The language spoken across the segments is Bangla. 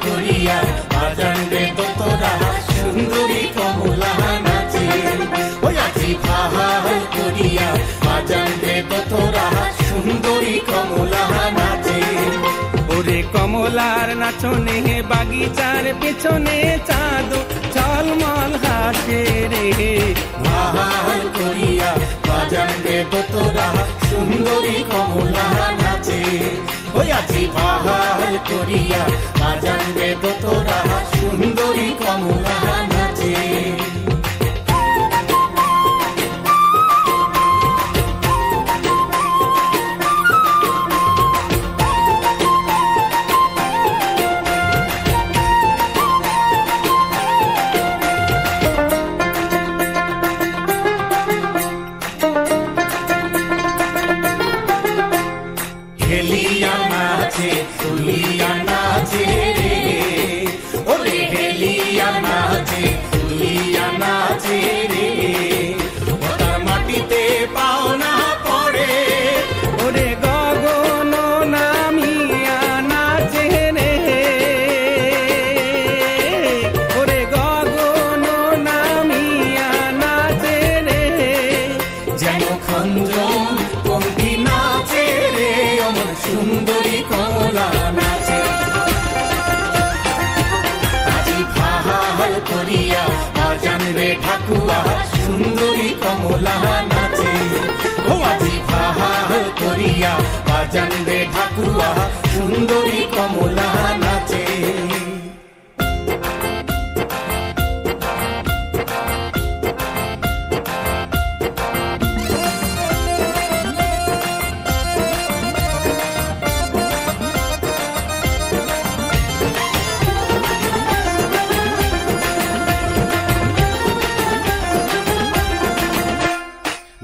করিয়া বাজান রে তোরা সুন্দরী কমলা নাচে, ওই আজি ভাহাল করিয়া বাজান রে তোরা সুন্দরী কমলা নাচে। ওরে কমলার নাচনে বাগিচার পেছনে চাঁদ ঝলমল হাসে রে, ভাহাল করিয়া বাজান রে তোরা সুন্দরী কমলা নাচে, ওই আজি ভাহাল করিয়া বাজান রে তোরা সুন্দরী কমলা নাচে। হেলিয়া নাচে তুলিয়া নাচে রে, ওরে হেলিয়া নাচে তুলিয়া নাচে রে, ওটার মাটিতে পাও না পড়ে, ওরে গগন নামিয়া নাচে রে, ওরে গগন নামিয়া নাচে রে, যেন খঞ্জন পঙ্কি নাচে রে, অমন সুন্দরী কমলা নাচে। আজি ভাহাল করিয়া বাজান রে ঠাকুয়া সুন্দরী কমলা নাচে, ও আজি ভাহাল করিয়া বাজান রে ঠাকুয়া সুন্দরী কমলা নাচে।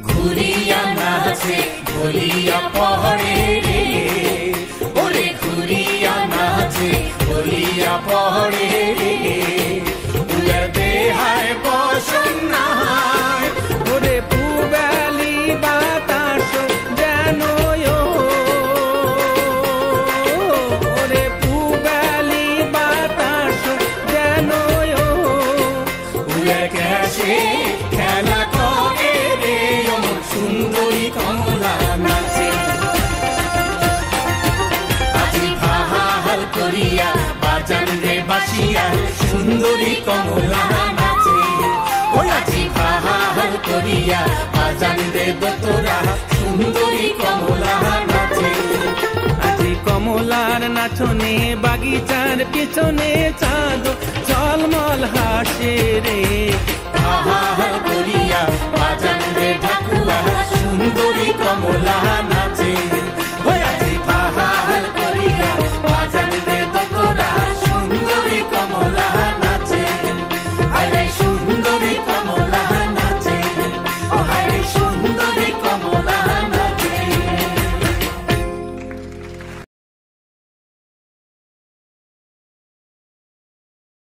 ঘুরিয়া নাচে ঘুরিয়া পহরে রে, ওরে ঘুরিয়া নাচে ঘুরিয়া পহরে রে, উয়ার দেহায় বসন নাহায়, ওরে পুবালি বাতাস যেন ওরে পুবালি বাতাস যেন উয়ার ক্যাশে খেলা করে রে, অমন সুন্দরী কমলা নাচে। আজি ভাহাল করিয়া বাজান রে বাসিয়া সুন্দরী কমলা নাচে, ওই আজি ভাহাল করিয়া বাজান রে তোরা সুন্দরী কমলা নাচে। আজি কমলার নাচনে বাগিচার পিছনে চাঁদ ঝলমল হাসে রে,